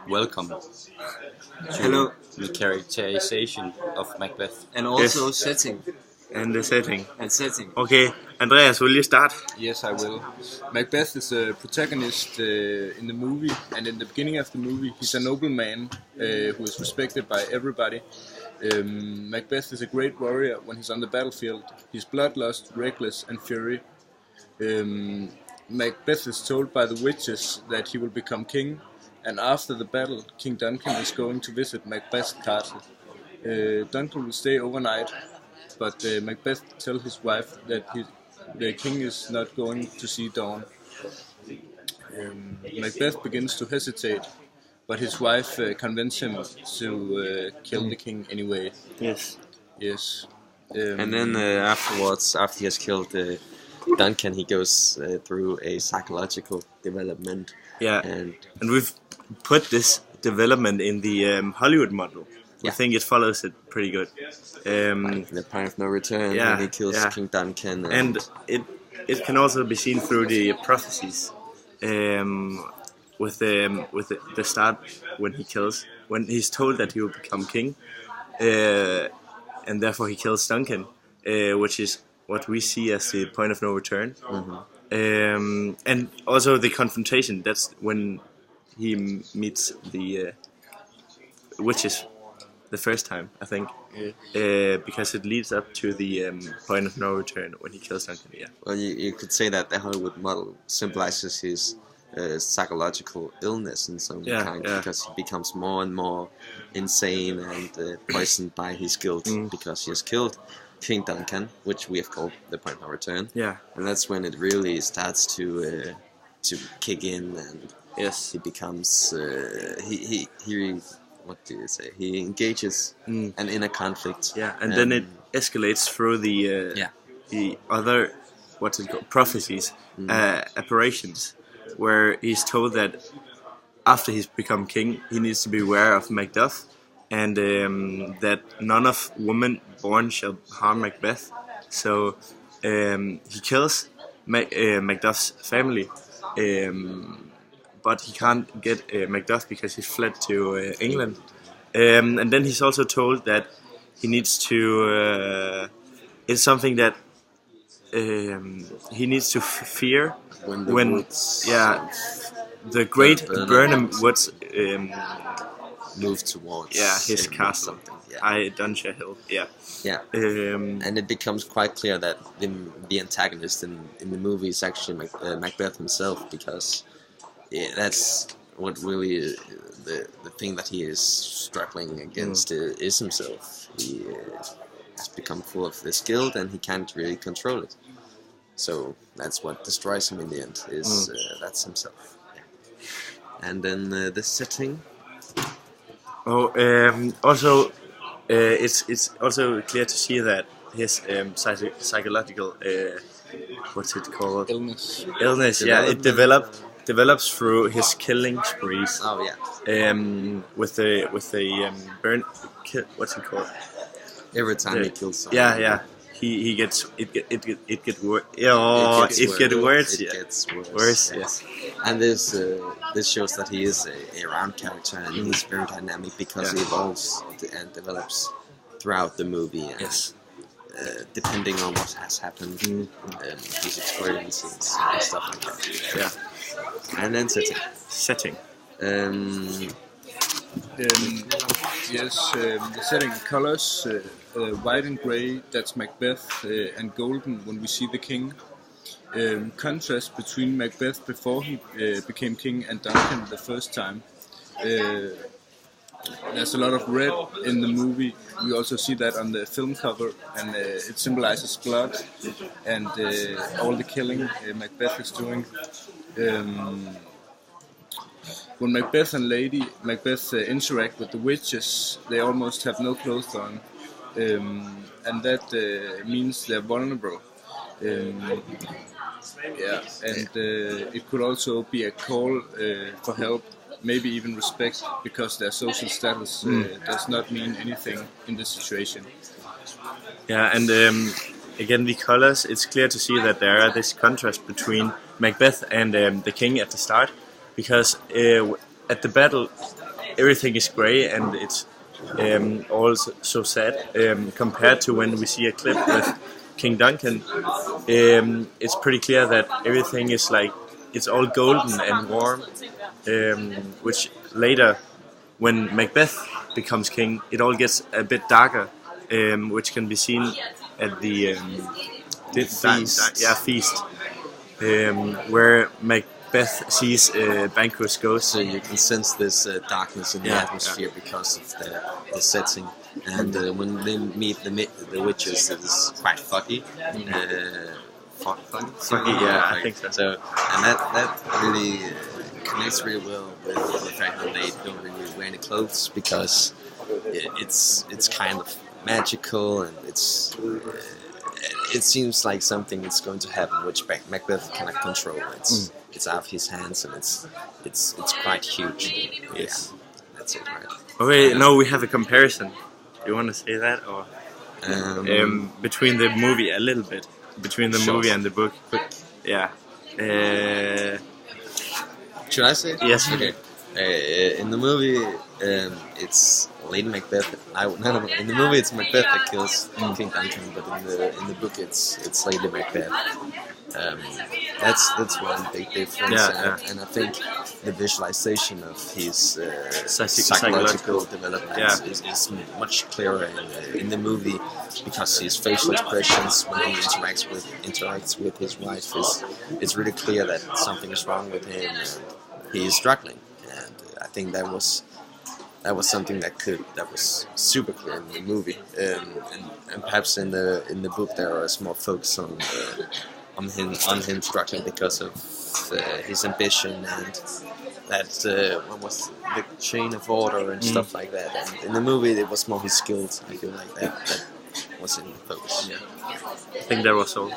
Welcome Hello, to the characterization of Macbeth. and also Yes. setting And the setting. and setting. Okay, Andreas, will you start? Yes, I will. Macbeth is a protagonist in the movie, and in the beginning of the movie, he's a nobleman who is respected by everybody. Macbeth is a great warrior when he's on the battlefield. He's bloodlust, reckless, and fury. Macbeth is told by the witches that he will become king, and after the battle, King Duncan is going to visit Macbeth's castle. Duncan will stay overnight, but Macbeth tells his wife that the king is not going to see dawn. Macbeth begins to hesitate, but his wife convinces him to kill the king anyway. Yes. Yes. And then afterwards, after he has killed Duncan, he goes through a psychological development. Yeah. And we've put this development in the Hollywood model. I think it follows it pretty good. the point of no return when he kills King Duncan. And it can also be seen through the prophecies. With the start when he's told that he will become king, and therefore he kills Duncan, which is what we see as the point of no return. Mm-hmm. And also the confrontation. That's when he meets the witches the first time, I think, because it leads up to the point of no return when he kills Duncan. Yeah. Well, you could say that the Hollywood model symbolizes his psychological illness in some kind, because he becomes more and more insane and poisoned by his guilt because he has killed King Duncan, which we have called the point of no return. Yeah. And that's when it really starts to kick in, and he becomes he what do you say? He engages an inner conflict. Yeah, and then it escalates through the other prophecies, apparitions, where he's told that after he's become king, he needs to be aware of Macbeth, and that none of women born shall harm Macbeth. So he kills Macduff's family, but he can't get Macduff because he fled to England. And then he's also told that he needs to. It's something that he needs to fear when the great Burnham Woods move towards his castle. Dunshire Hill. And it becomes quite clear that the antagonist in the movie is actually Macbeth himself, because that's what really the thing that he is struggling against is himself. He has become full of this guilt, and he can't really control it. So that's what destroys him in the end. That's himself. Yeah. And then the setting. Also, it's also clear to see that his psychological what's it called? Illness. It develops through his killing sprees. Oh yeah. With the burn. What's it called? Every time he kills someone. Yeah. He gets it gets worse. It gets worse. Yes. And this shows that he is a round character, and he's very dynamic because he evolves and develops throughout the movie. And, depending on what has happened, his experiences and stuff like that. Yeah. And then Setting. The setting colors, white and grey, that's Macbeth, and golden when we see the king. Contrast between Macbeth before he became king and Duncan the first time. There's a lot of red in the movie. We also see that on the film cover, and it symbolizes blood and all the killing Macbeth is doing. When Macbeth and Lady Macbeth interact with the witches, they almost have no clothes on, and that means they're vulnerable. It could also be a call for help, maybe even respect, because their social status does not mean anything in this situation. Yeah, and again, the colors, it's clear to see that there are this contrast between Macbeth and the king at the start, because at the battle everything is grey and it's all so sad compared to when we see a clip with King Duncan. It's pretty clear that everything is like it's all golden and warm, which later when Macbeth becomes king it all gets a bit darker, which can be seen at the feast, where Macbeth sees Banquo's ghost. So you can sense this darkness in the atmosphere because of the setting. And when they meet the witches, it's quite foggy. Foggy, yeah, I think so. So, and that really connects really well with the fact that they don't really wear any clothes, because it's kind of magical, and it seems like something is going to happen which Macbeth cannot control. It's out of his hands, and it's quite huge. Yes, that's it, right? Okay, no, we have a comparison. You want to say that, or between the movie a little bit, between the movie and the book? Yeah. Should I say it? Yes. Okay. In the movie, it's Lady Macbeth. In the movie, it's Macbeth that kills King Duncan, but in the book, it's Lady Macbeth. That's one big difference, and I think the visualization of his psychological development is much clearer in the movie, because his facial expressions when he interacts with his wife it's really clear that something is wrong with him, and he is struggling. And I think that was something that was super clear in the movie, and perhaps in the book there is more focus on him struggling because of his ambition, and that what was the chain of order and stuff like that. And in the movie it was more his skills. I feel like that was in focus. I think that was all.